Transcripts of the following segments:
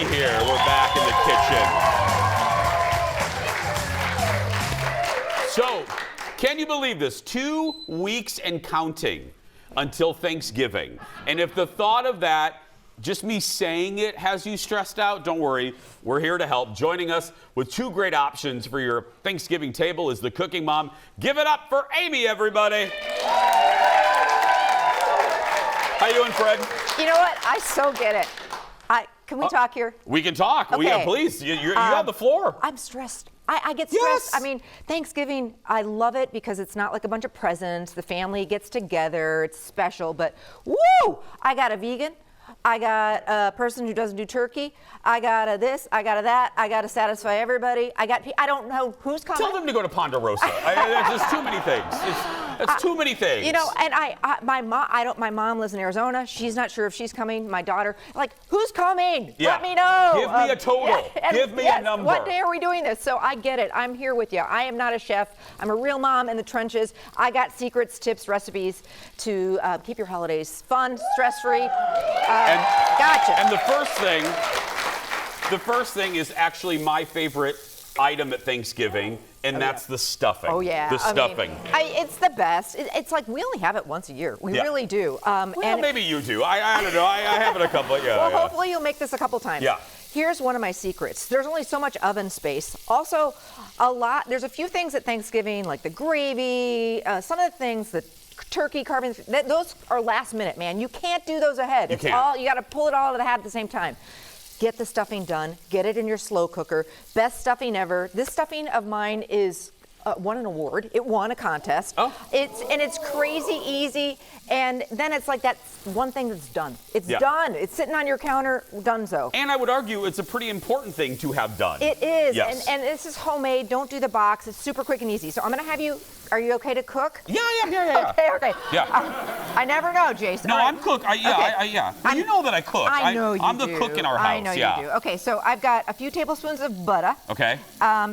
here. We're back in the kitchen. So, can you believe this? 2 weeks and counting until Thanksgiving. And if the thought of that, just me saying it, has you stressed out, don't worry. We're here to help. Joining us with 2 great options for your Thanksgiving table is the Cooking Mom. Give it up for Amy, everybody. How you doing, Fred? You know what? I so get it. Can we talk here? We can talk. Okay. Please. You have the floor. I'm stressed. I get stressed. Yes. I mean, Thanksgiving, I love it because it's not like a bunch of presents. The family gets together. It's special. But, woo! I got a vegan. I got a person who doesn't do turkey. I got a this. I got a that. I got to satisfy everybody. I don't know who's coming. Tell them to go to Ponderosa. There's just too many things. It's too many things. You know, and my mom lives in Arizona. She's not sure if she's coming. My daughter, like, who's coming? Yeah. Let me know. Give me a total. Give me a number. What day are we doing this? So I get it. I'm here with you. I am not a chef. I'm a real mom in the trenches. I got secrets, tips, recipes to keep your holidays fun, stress-free. Gotcha. And the first thing is actually my favorite item at Thanksgiving, and that's the stuffing. Oh, yeah. The stuffing. It's the best. It's like we only have it once a year. We really do. Well, maybe you do. I don't know. I have it a couple. Well, hopefully you'll make this a couple times. Yeah. Here's one of my secrets. There's only so much oven space. Also, there's a few things at Thanksgiving, like the gravy, some of the things that turkey, carbon, those are last minute, man. You can't do those ahead. You got to pull it all out of the hat at the same time. Get the stuffing done. Get it in your slow cooker. Best stuffing ever. This stuffing of mine is won an award. It won a contest. Oh. It's crazy easy, and then it's like that one thing that's done. It's done. It's sitting on your counter, donezo. And I would argue it's a pretty important thing to have done. It is. Yes. And this is homemade. Don't do the box. It's super quick and easy. So I'm going to have you. Are you okay to cook? Yeah. Okay. Yeah. I never know, Jason. No, All right. I'm cook. Yeah. Well, you know that I cook. I know you do. I'm the cook in our house. I know you do. Okay, so I've got a few tablespoons of butter. Okay.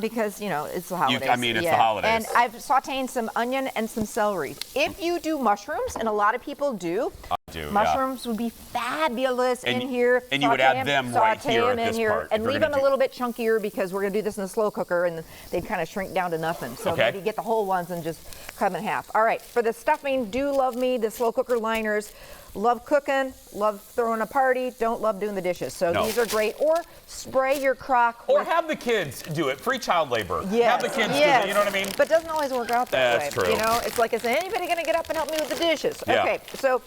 Because, it's the holidays. It's the holidays. And I've sauteed some onion and some celery. If you do mushrooms, and a lot of people do, mushrooms would be fabulous in here. And you would add them right here at this part. And leave them a little bit chunkier because we're going to do this in the slow cooker, and they'd kind of shrink down to nothing. So maybe get the whole ones and just cut them in half. All right, for the stuffing, do love me, the slow cooker liners. Love cooking, love throwing a party, don't love doing the dishes. So these are great. Or spray your crock. Or have the kids do it. Free child labor. Yes. Have the kids do it. You know what I mean? But it doesn't always work out that way. That's true. It's like, is anybody going to get up and help me with the dishes? Yeah. Okay, so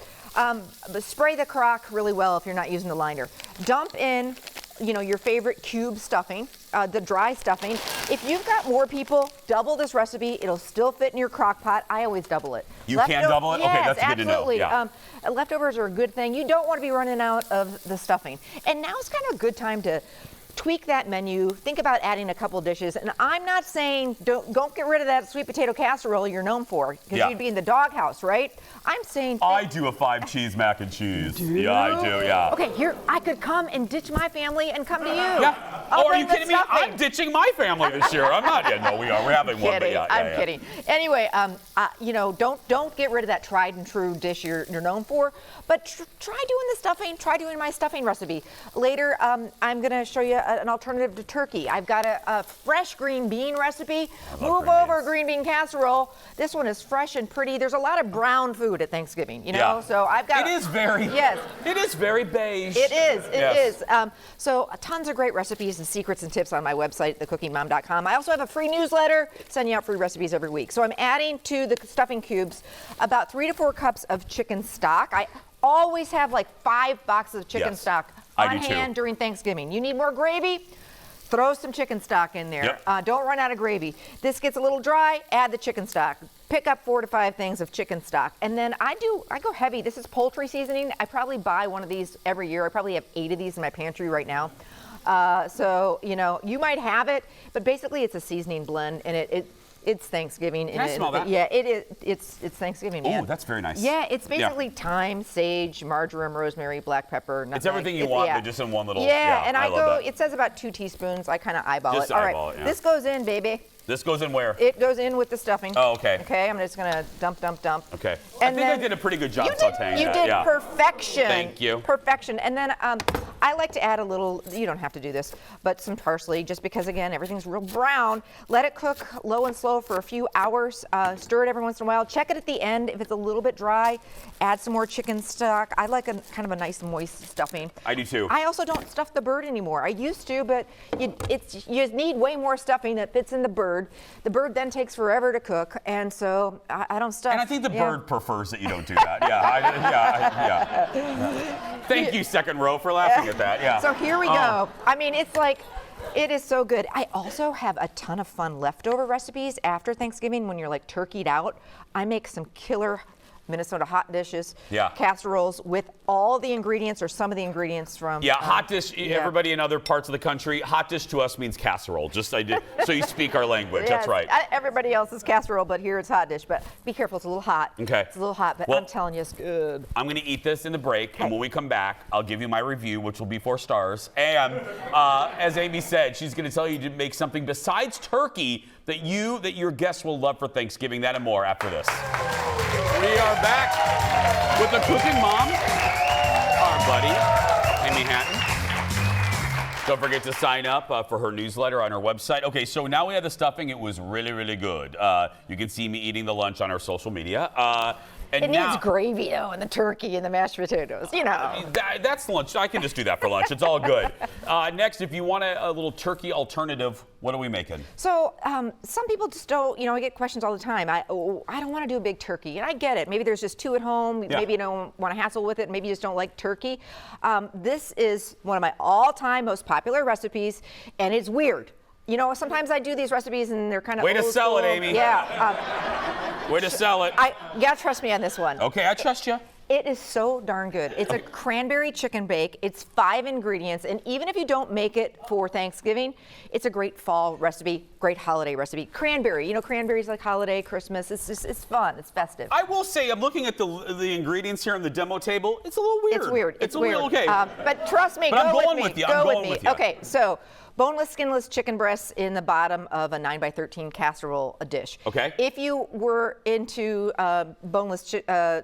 spray the crock really well if you're not using the liner. Dump in, your favorite cube stuffing, the dry stuffing. If you've got more people, double this recipe. It'll still fit in your crock pot. I always double it. You can double it? Yes, Okay, that's good to know. absolutely. Yeah. Leftovers are a good thing. You don't want to be running out of the stuffing. And now's kind of a good time to tweak that menu. Think about adding a couple dishes. And I'm not saying don't get rid of that sweet potato casserole you're known for, because you'd be in the doghouse, right? I'm saying I do a 5-cheese mac and cheese. Do Yeah, I do. Yeah. Okay, here I could come and ditch my family and come to you. Yeah. I'll Are you bring the kidding me? stuffing. I'm ditching my family this year. I'm not. Yeah, no, we are. We're having one. But I'm kidding. Anyway, don't get rid of that tried and true dish you're known for, but try doing the stuffing. Try doing my stuffing recipe. Later, I'm going to show you an alternative to turkey. I've got a fresh green bean recipe. Move over green bean casserole. This one is fresh and pretty. There's a lot of brown food at Thanksgiving, so I've got. It is very. Yes. It is very beige. It is. It is. So tons of great recipes and secrets and tips on my website, thecookingmom.com. I also have a free newsletter sending out free recipes every week. So I'm adding to the stuffing cubes about 3 to 4 cups of chicken stock. I always have like 5 boxes of chicken stock on hand during Thanksgiving. You need more gravy? Throw some chicken stock in there. Yep. Don't run out of gravy. This gets a little dry, add the chicken stock. Pick up 4 to 5 things of chicken stock. And then I go heavy. This is poultry seasoning. I probably buy one of these every year. I probably have 8 of these in my pantry right now. So, you might have it, but basically it's a seasoning blend, and it's Thanksgiving. Can I smell that? Yeah, it is. It's Thanksgiving, man. Oh, that's very nice. Yeah, it's basically thyme, sage, marjoram, rosemary, black pepper. It's everything you want, but just in one little. Yeah, and I love that. it says about 2 teaspoons. I kind of eyeball Just it. All eyeball right, it, yeah. this goes in, baby. This goes in where? It goes in with the stuffing. Oh, okay. Okay, I'm just going to dump. Okay. And I think I did a pretty good job sauteing You that. did perfection. Thank you. Perfection. And then I like to add a little, you don't have to do this, but some parsley, just because, again, everything's real brown. Let it cook low and slow for a few hours. Stir it every once in a while. Check it at the end. If it's a little bit dry, add some more chicken stock. I like a kind of a nice moist stuffing. I do too. I also don't stuff the bird anymore. I used to, but you need way more stuffing that fits in the bird. The bird then takes forever to cook, and so I don't stuff. And I think the bird prefers that you don't do that. Yeah. Thank you, second row, for laughing at that. Yeah. So here we go. I mean, it's like, it is so good. I also have a ton of fun leftover recipes after Thanksgiving when you're like turkeyed out. I make some killer Minnesota hot dishes, casseroles with all the ingredients or some of the ingredients from. Yeah, hot dish. Everybody in other parts of the country, hot dish to us means casserole. Just so you speak our language. Yes, that's right. Everybody else is casserole, but here it's hot dish. But be careful, it's a little hot. Okay. It's a little hot, but Well, I'm telling you, it's good. I'm going to eat this in the break, and when we come back, I'll give you my review, which will be 4 stars. And as Amy said, she's going to tell you to make something besides turkey that your guests will love for Thanksgiving. That and more after this. We are back with the cooking mom, our buddy, Amy Hatton. Don't forget to sign up for her newsletter on her website. Okay, so now we have the stuffing. It was really, really good. You can see me eating the lunch on our social media. And It needs gravy, though, and the turkey and the mashed potatoes, you know. That's lunch. I can just do that for lunch. It's all good. Next, if you want a little turkey alternative, what are we making? So some people just don't, I get questions all the time. I don't want to do a big turkey, and I get it. Maybe there's just 2 at home. Yeah. Maybe you don't want to hassle with it. Maybe you just don't like turkey. This is one of my all-time most popular recipes, and it's weird. Sometimes I do these recipes, and they're kind of Way to sell it, Amy. Yeah. Way to sell it. You gotta trust me on this one. Okay, I trust you. It is so darn good. It's a cranberry chicken bake. It's 5 ingredients, and even if you don't make it for Thanksgiving, it's a great fall recipe, great holiday recipe. Cranberry, cranberries like holiday, Christmas. It's fun. It's festive. I will say, I'm looking at the ingredients here on the demo table. It's a little weird. It's weird. It's a weird. little okay. But trust me, But I'm go going with with me. you. Go I'm with going me. with you. Okay, so boneless, skinless chicken breasts in the bottom of a 9x13 casserole dish. Okay. If you were into boneless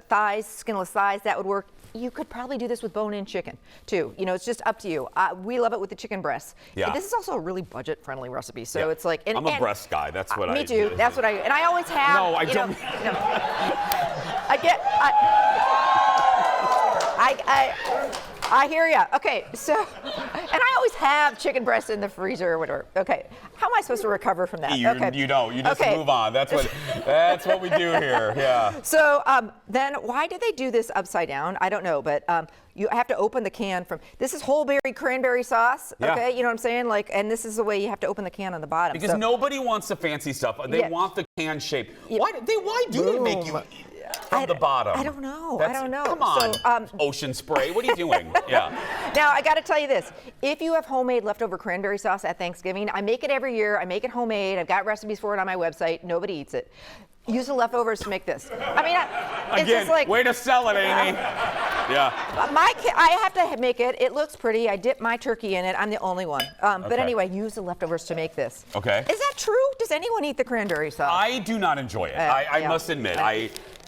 thighs, skinless thighs, that would work. You could probably do this with bone-in chicken, too. It's just up to you. We love it with the chicken breasts. Yeah. This is also a really budget-friendly recipe, so it's like... I'm a breast guy. That's what Me too. That's what and I always have. No, I don't. I hear you. Okay, so, and I always have chicken breasts in the freezer or whatever. Okay, how am I supposed to recover from that? You don't. You just move on. That's what we do here. Yeah. So then why did they do this upside down? I don't know, but you have to open the can from, this is whole berry cranberry sauce, okay? You know what I'm saying? And this is the way you have to open the can on the bottom. Because nobody wants the fancy stuff. They want the can shape. Yeah. Why do they make you from the bottom? I don't know. Come on, So, Ocean Spray. What are you doing? Yeah. Now, I got to tell you this. If you have homemade leftover cranberry sauce at Thanksgiving, I make it every year. I make it homemade. I've got recipes for it on my website. Nobody eats it. Use the leftovers to make this. I mean, it's Again, just like... way to sell it, Amy. Yeah. I have to make it. It looks pretty. I dip my turkey in it. I'm the only one. But Okay. anyway, use the leftovers to make this. Okay. Is that true? Does anyone eat the cranberry sauce? I do not enjoy it. I Yeah. must admit.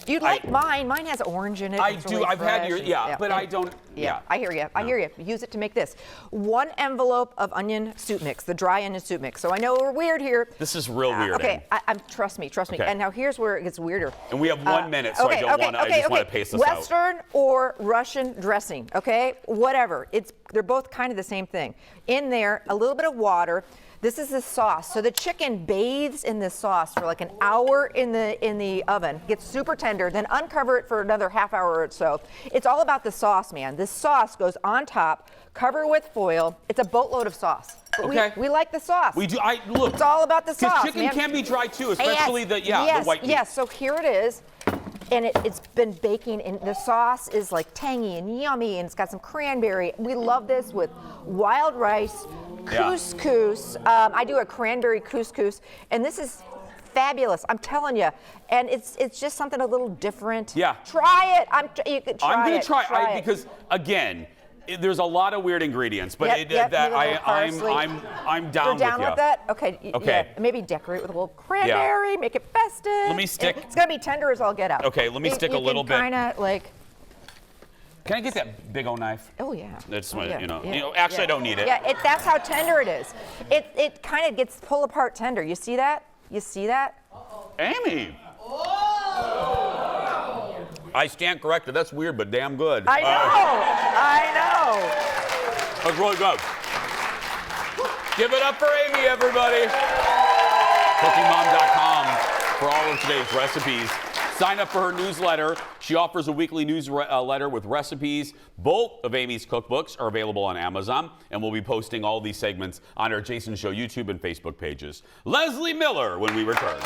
You'd like mine. Mine has orange in it. I It's do. really I've had fresh your, but I don't. Yeah, I hear you. I hear you. Use it to make this. 1 envelope of onion soup mix, the dry onion soup mix. So I know we're weird here. This is real weird. Okay, trust me. Okay. And now here's where it gets weirder. And we have 1 minute, so I don't want to. I just want to pace this out. Western or Russian dressing, okay? Whatever. They're both kind of the same thing. In there, a little bit of water. This is the sauce. So the chicken bathes in this sauce for like an hour in the oven, gets super tender, then uncover it for another half hour or so. It's all about the sauce, man. This sauce goes on top, cover with foil. It's a boatload of sauce. But Okay. we like the sauce. We do. Look. It's all about the sauce, Because chicken man. can be dry too, especially the white meat. Yes, so here it is. And it's been baking, and the sauce is like tangy and yummy, and it's got some cranberry. We love this with wild rice, couscous. I do a cranberry couscous, and this is fabulous. I'm telling you, and it's just something a little different. Yeah. Try it. You could try it. I'm going to try it. because again, there's a lot of weird ingredients, but Yep, maybe a little parsley. I'm down You're down with you. with that? Okay. Okay. Yeah, maybe decorate with a little cranberry, make it festive. Let me stick- It's gonna be tender as all get out. Okay, let me stick a little bit. Kind of like. Can I get that big old knife? Oh yeah. That's Oh, my, yeah. Actually, I don't need it. Yeah, that's how tender it is. It kind of gets pull apart tender. You see that? You see that? Amy. I stand corrected. That's weird, but damn good. I know. That's really good. Give it up for Amy, everybody. CookingMom.com for all of today's recipes. Sign up for her newsletter. She offers a weekly newsletter with recipes. Both of Amy's cookbooks are available on Amazon, and we'll be posting all these segments on our Jason Show YouTube and Facebook pages. Leslie Miller when we return.